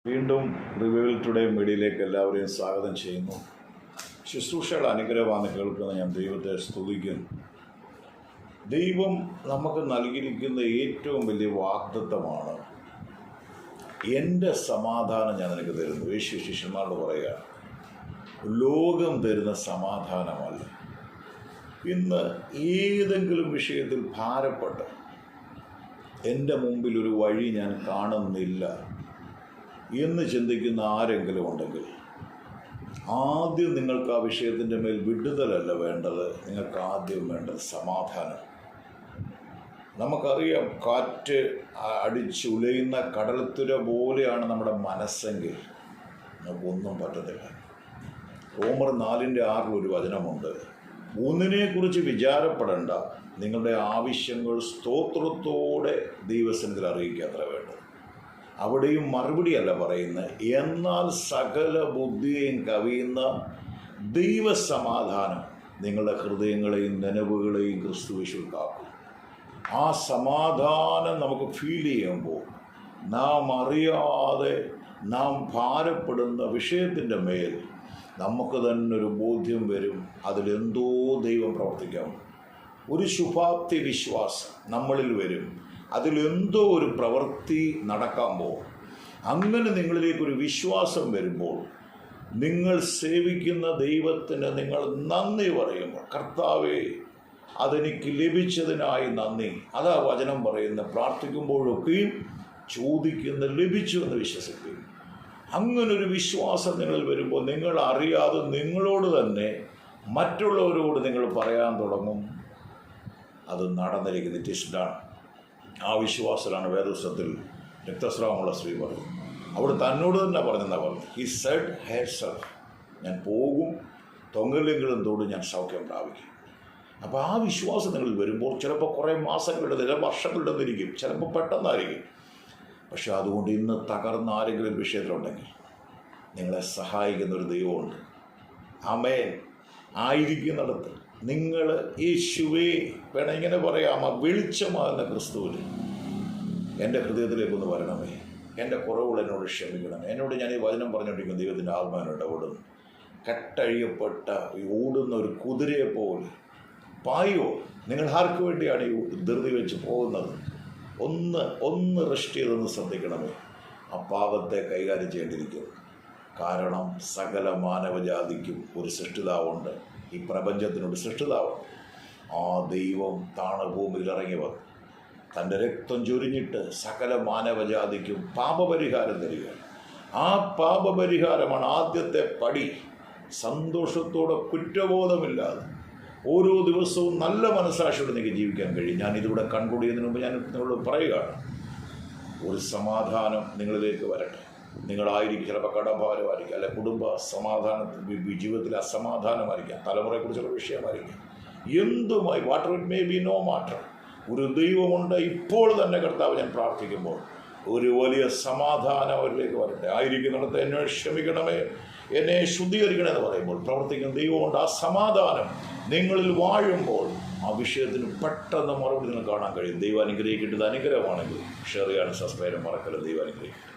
വീണ്ടും revival today മീഡിയയിലേക്ക് എല്ലാവരെയും സ്വാഗതം ചെയ്യുന്നു. ശുശ്രൂഷകൾ അനുഗ്രഹമാണ് കേൾക്കുന്ന ഞാൻ ദൈവത്തെ സ്തുതിക്കുന്നു. ദൈവം നമുക്ക് നൽകിയിരിക്കുന്ന ഏറ്റവും വലിയ വാഗ്ദത്തമാണ്, എൻ്റെ സമാധാനം ഞാൻ നിനക്ക് തരുന്നു. യേശു ശിഷ്യന്മാരോട് പറയുക, ലോകം തരുന്ന സമാധാനമല്ല. ഇന്ന് ഏതെങ്കിലും വിഷയത്തിൽ ഭാരപ്പെട്ട് എൻ്റെ മുമ്പിൽ ഒരു വഴി ഞാൻ കാണുന്നില്ല എന്ന് ചിന്തിക്കുന്ന ആരെങ്കിലും ഉണ്ടെങ്കിൽ, ആദ്യം നിങ്ങൾക്ക് ആ വിഷയത്തിൻ്റെ മേൽ വിടുതലല്ല വേണ്ടത്, നിങ്ങൾക്ക് ആദ്യം വേണ്ടത് സമാധാനം. നമുക്കറിയാം, കാറ്റ് അടിച്ചുലയുന്ന കടൽത്തുര പോലെയാണ് നമ്മുടെ മനസ്സെങ്കിൽ നമുക്കൊന്നും പറ്റത്തില്ല. റോമർ 4:6 ഒരു വചനമുണ്ട്, ഒന്നിനെക്കുറിച്ച് വിചാരപ്പെടേണ്ട, നിങ്ങളുടെ ആവശ്യങ്ങൾ സ്തോത്രത്തോടെ ദൈവസന്നിധിയിൽ അറിയിക്കുക അത്ര വേണ്ടത്. അവിടെയും മറുപടിയല്ല പറയുന്നത്, എന്നാൽ സകല ബുദ്ധിയെയും കവിയുന്ന ദൈവസമാധാനം നിങ്ങളുടെ ഹൃദയങ്ങളെയും നനവുകളെയും ക്രിസ്തുയേശുവിൽ കാക്കും. ആ സമാധാനം നമുക്ക് ഫീൽ ചെയ്യുമ്പോൾ നാം അറിയാതെ നാം ഭാരപ്പെടുന്ന വിഷയത്തിൻ്റെ മേൽ നമുക്ക് തന്നെ ഒരു ബോധ്യം വരും, അതിലെന്തോ ദൈവം പ്രവർത്തിക്കാം. ഒരു ശുഭാപ്തി വിശ്വാസം നമ്മളിൽ വരും, അതിലെന്തോ ഒരു പ്രവൃത്തി നടക്കുമ്പോൾ. അങ്ങനെ നിങ്ങളിലേക്കൊരു വിശ്വാസം വരുമ്പോൾ, നിങ്ങൾ സേവിക്കുന്ന ദൈവത്തിന് നിങ്ങൾ നന്ദി പറയുമ്പോൾ, കർത്താവേ അതെനിക്ക് ലഭിച്ചതിനായി നന്ദി. അതാ വചനം പറയുന്ന, പ്രാർത്ഥിക്കുമ്പോഴൊക്കെയും ചോദിക്കുന്ന ലഭിച്ചു എന്ന് വിശ്വസിക്കും. അങ്ങനൊരു വിശ്വാസം നിങ്ങളിൽ വരുമ്പോൾ, നിങ്ങൾ അറിയാതെ നിങ്ങളോട് തന്നെ മറ്റുള്ളവരോട് നിങ്ങൾ പറയാൻ തുടങ്ങും, അത് നടന്നിരിക്കുന്ന ഇറ്റിഷ്ടാണ്. ആ വിശ്വാസത്തിലാണ് വേദപുസ്തകത്തിൽ രക്തസ്രാവമുള്ള സ്ത്രീ പറയും. അവിടെ തന്നോട് തന്നെ പറഞ്ഞെന്നാ പറഞ്ഞു, ഹി സെഡ് ഹെർസെൽഫ്, ഞാൻ പോകും, തൊങ്ങലെങ്കിലും തോടും ഞാൻ സൗഖ്യം പ്രാപിക്കും. അപ്പോൾ ആ വിശ്വാസം നിങ്ങളിൽ വരുമ്പോൾ ചിലപ്പോൾ കുറേ മാസങ്ങളുടെ, ചില വർഷങ്ങളുടെ ഇരിക്കും, ചിലപ്പോൾ പെട്ടെന്നായിരിക്കും. പക്ഷെ അതുകൊണ്ട് ഇന്ന് തകർന്ന ആരെങ്കിലും വിഷയത്തിലുണ്ടെങ്കിൽ നിങ്ങളെ സഹായിക്കുന്നൊരു ദൈവമുണ്ട്. ആമേൻ. ആയിരിക്കുന്നിടത്ത് നിങ്ങൾ യേശുവേ വേണം ഇങ്ങനെ പറയാം, ആ വെളിച്ചമാകുന്ന ക്രിസ്തുവിൽ എൻ്റെ ഹൃദയത്തിലേക്കൊന്ന് വരണമേ, എൻ്റെ കുറവുകൾ എന്നോട് ക്ഷമിക്കണം. എന്നോട് ഞാൻ ഈ വചനം പറഞ്ഞുകൊണ്ടിരിക്കുന്ന ദൈവത്തിൻ്റെ ആത്മാവിനോട് ഓടുന്നു. കെട്ടഴിയപ്പെട്ട ഓടുന്ന ഒരു കുതിരയെ പോലെ പായോ. നിങ്ങൾ ആർക്ക് വേണ്ടിയാണ് ഈ ധൃതി വെച്ച് പോകുന്നത്? ഒന്ന് റെസ്റ്റ് ചെയ്തൊന്ന് ശ്രദ്ധിക്കണമേ. ആ പാപത്തെ കൈകാര്യം ചെയ്യേണ്ടിയിരിക്കും. കാരണം സകല മാനവജാതിക്കും ഒരു സൃഷ്ടിതാവുണ്ട്, ഈ പ്രപഞ്ചത്തിനൊരു സൃഷ്ടിതാവുണ്ട്. ആ ദൈവം താണഭൂമിയിൽ ഇറങ്ങി വന്നു തൻ്റെ രക്തം ചൊരിഞ്ഞിട്ട് സകല മാനവജാതിക്കും പാപപരിഹാരം തരിക. ആ പാപപരിഹാരമാണ് ആദ്യത്തെ പടി. സന്തോഷത്തോടെ, കുറ്റബോധമില്ലാതെ ഓരോ ദിവസവും നല്ല മനസ്സാക്ഷിയോടെ നിങ്ങൾക്ക് ജീവിക്കാൻ കഴിയും. ഞാൻ ഇതിലൂടെ കൺക്ലൂഡ് ചെയ്യുന്നതിന് മുമ്പ് ഞാൻ നിങ്ങളോട് പറയുകയാണ്, ഒരു സമാധാനം നിങ്ങളിലേക്ക് വരട്ടെ. നിങ്ങളായിരിക്കും ചിലപ്പോൾ കടഭാരമായിരിക്കും, അല്ലെ കുടുംബ സമാധാനത്തിൽ, ജീവിതത്തിൽ അസമാധാനമായിരിക്കാം, തലമുറയെക്കുറിച്ചുള്ള വിഷയമായിരിക്കാം, എന്തുമായി whatever it may be no matter. ഒരു ദൈവമുണ്ട്. ഇപ്പോൾ തന്നെ കർത്താവ് ഞാൻ പ്രാർത്ഥിക്കുമ്പോൾ ഒരു വലിയ സമാധാനം അവരിലേക്ക് വരട്ടെ. ആയിരിക്കുന്നിടത്ത് എന്നെ ക്ഷമിക്കണമേ, എന്നെ ശുദ്ധീകരിക്കണമെന്ന് പറയുമ്പോൾ പ്രവർത്തിക്കുന്ന ദൈവമുണ്ട്. ആ സമാധാനം നിങ്ങളിൽ വാഴുമ്പോൾ ആ വിഷയത്തിന് പെട്ടെന്ന് മറുപടി നിങ്ങൾ കാണാൻ കഴിയും. ദൈവം അനുഗ്രഹിക്കേണ്ടത് അനുഗ്രഹമാണെങ്കിൽ ഷെയർ ചെയ്യാനും സബ്സ്ക്രൈബ് മറക്കരുത്. ദൈവം അനുഗ്രഹിക്കും.